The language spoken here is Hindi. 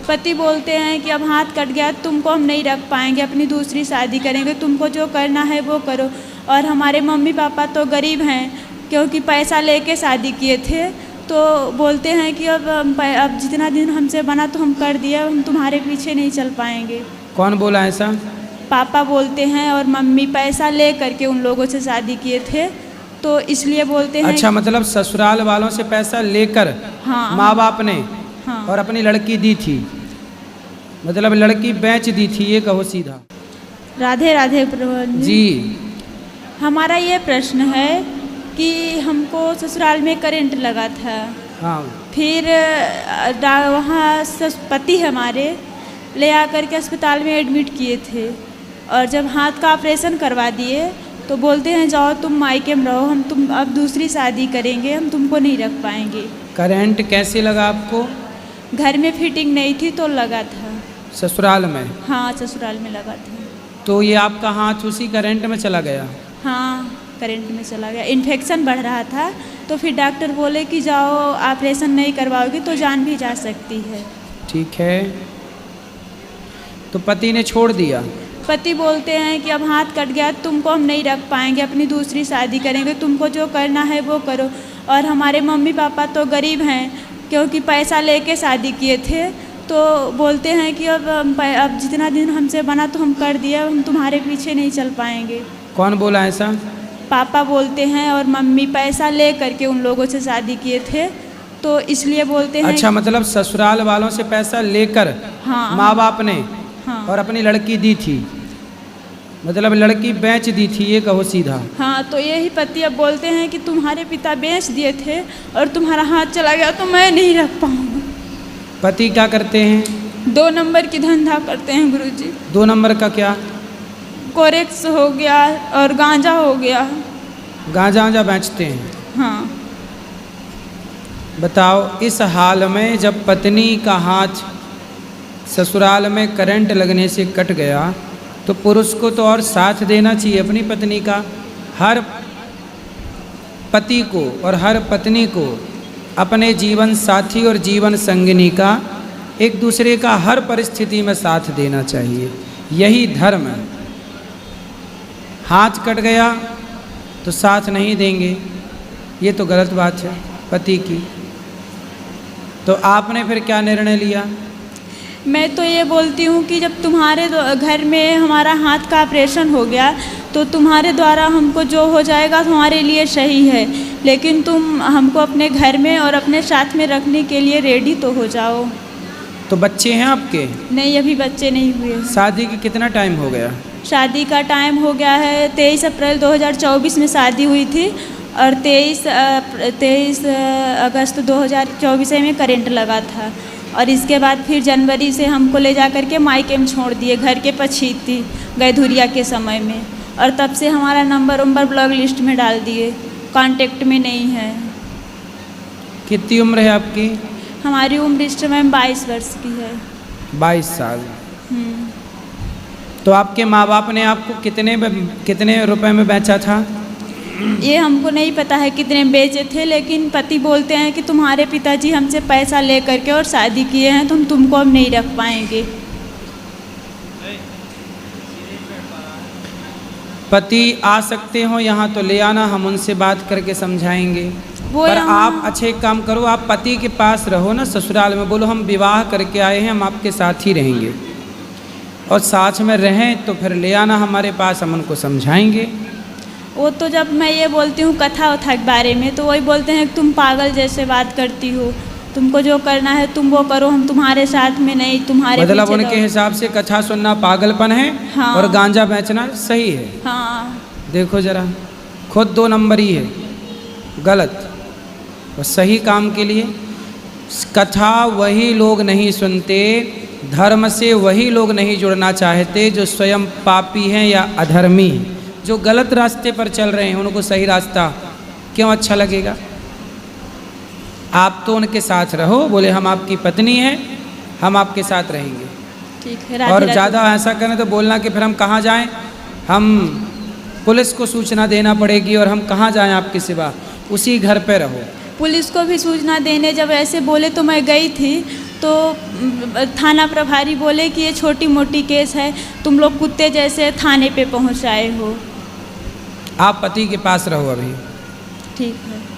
पति बोलते हैं कि अब हाथ कट गया, तुमको हम नहीं रख पाएंगे, अपनी दूसरी शादी करेंगे, तुमको जो करना है वो करो। और हमारे मम्मी पापा तो गरीब हैं, क्योंकि पैसा लेके शादी किए थे, तो बोलते हैं कि अब जितना दिन हमसे बना तो हम कर दिए, हम तुम्हारे पीछे नहीं चल पाएंगे। कौन बोला ऐसा? पापा बोलते हैं, और मम्मी पैसा ले करके उन लोगों से शादी किए थे, तो इसलिए बोलते हैं। अच्छा, मतलब ससुराल वालों से पैसा लेकर हाँ, माँ बाप ने हाँ, और अपनी लड़की दी थी, मतलब लड़की बेच दी थी, ये कहो सीधा। राधे राधे प्रभु जी। हमारा ये प्रश्न है कि हमको ससुराल में करंट लगा था। हाँ। फिर वहाँ पति हमारे ले आकर के अस्पताल में एडमिट किए थे, और जब हाथ का ऑपरेशन करवा दिए तो बोलते हैं जाओ तुम मायके में रहो, हम तुम अब दूसरी शादी करेंगे, हम तुमको नहीं रख पाएंगे। करंट कैसे लगा आपको? घर में फिटिंग नहीं थी तो लगा था। ससुराल में? हाँ, ससुराल में लगा था। तो ये आपका हाथ उसी करंट में चला गया? हाँ, करंट में चला गया। इन्फेक्शन बढ़ रहा था, तो फिर डॉक्टर बोले कि जाओ ऑपरेशन नहीं करवाओगी तो जान भी जा सकती है। ठीक है, तो पति ने छोड़ दिया? पति बोलते हैं कि अब हाथ कट गया, तुमको हम नहीं रख पाएंगे, अपनी दूसरी शादी करेंगे, तुमको जो करना है वो करो। और हमारे मम्मी पापा तो गरीब हैं, क्योंकि पैसा लेके शादी किए थे, तो बोलते हैं कि अब जितना दिन हमसे बना तो हम कर दिए, हम तुम्हारे पीछे नहीं चल पाएंगे। कौन बोला ऐसा? पापा बोलते हैं, और मम्मी पैसा ले करके उन लोगों से शादी किए थे, तो इसलिए बोलते हैं। अच्छा, मतलब ससुराल वालों से पैसा लेकर हाँ, माँ बाप ने हाँ, और अपनी लड़की दी थी, मतलब लड़की बेच दी थी, ये कहो सीधा। हाँ, तो यही पति अब बोलते हैं कि तुम्हारे पिता बेच दिए थे और तुम्हारा हाथ चला गया तो मैं नहीं रख पाऊंगा। पति क्या करते हैं? 2 नंबर की धंधा करते हैं गुरुजी। 2 नंबर का क्या? कोरेक्स हो गया और गांजा हो गया। गांजा बेचते हैं? हाँ। बताओ, इस हाल में जब पत्नी का हाथ ससुराल में करंट लगने से कट गया, तो पुरुष को तो और साथ देना चाहिए अपनी पत्नी का। हर पति को और हर पत्नी को अपने जीवन साथी और जीवन संगिनी का एक दूसरे का हर परिस्थिति में साथ देना चाहिए, यही धर्म है। हाथ कट गया तो साथ नहीं देंगे, ये तो गलत बात है पति की। तो आपने फिर क्या निर्णय लिया? मैं तो ये बोलती हूँ कि जब तुम्हारे घर में हमारा हाथ का ऑपरेशन हो गया, तो तुम्हारे द्वारा हमको जो हो जाएगा हमारे लिए सही है, लेकिन तुम हमको अपने घर में और अपने साथ में रखने के लिए रेडी तो हो जाओ। तो बच्चे हैं आपके? नहीं, अभी बच्चे नहीं हुए। शादी की कितना टाइम हो गया? शादी का टाइम हो गया है 23 अप्रैल 2024 में शादी हुई थी, और 23 अगस्त 2024 में करंट लगा था, और इसके बाद फिर जनवरी से हमको ले जा कर के मायके में छोड़ दिए, घर के पछीती गैधुरिया के समय में, और तब से हमारा नंबर ब्लॉक लिस्ट में डाल दिए, कांटेक्ट में नहीं है। कितनी उम्र है आपकी? हमारी उम्र इस समय 22 वर्ष की है। 22 साल। तो आपके माँ बाप ने आपको कितने रुपए में बेचा था? ये हमको नहीं पता है कितने बेचे थे, लेकिन पति बोलते हैं कि तुम्हारे पिताजी हमसे पैसा ले करके और शादी किए हैं, तो हम तुमको अब नहीं रख पाएंगे। पति आ सकते हो यहाँ तो ले आना, हम उनसे बात करके समझाएंगे। पर आप अच्छे काम करो, आप पति के पास रहो ना ससुराल में, बोलो हम विवाह करके आए हैं, हम आपके साथ ही रहेंगे, और साथ में रहें तो फिर ले आना हमारे पास, हम उनको समझाएंगे। वो तो जब मैं ये बोलती हूँ कथा वथा के बारे में, तो वही बोलते हैं कि तुम पागल जैसे बात करती हो, तुमको जो करना है तुम वो करो, हम तुम्हारे साथ में नहीं, तुम्हारे मतलब उनके हिसाब से कथा सुनना पागलपन है। हाँ। और गांजा बेचना सही है। हाँ। देखो जरा, खुद 2 नंबर ही है, गलत। और सही काम के लिए कथा वही लोग नहीं सुनते, धर्म से वही लोग नहीं जुड़ना चाहते जो स्वयं पापी हैं या अधर्मी हैं। जो गलत रास्ते पर चल रहे हैं उनको सही रास्ता क्यों अच्छा लगेगा? आप तो उनके साथ रहो, बोले हम आपकी पत्नी हैं, हम आपके साथ रहेंगे। ठीक है। और ज़्यादा ऐसा करें तो बोलना कि फिर हम कहाँ जाएं, हम पुलिस को सूचना देना पड़ेगी, और हम कहाँ जाएं आपके सिवा, उसी घर पे रहो। पुलिस को भी सूचना देने जब ऐसे बोले तो मैं गई थी, तो थाना प्रभारी बोले कि ये छोटी मोटी केस है, तुम लोग कुत्ते जैसे थाने पे पहुंचाए हो। आप पति के पास रहो अभी। ठीक है।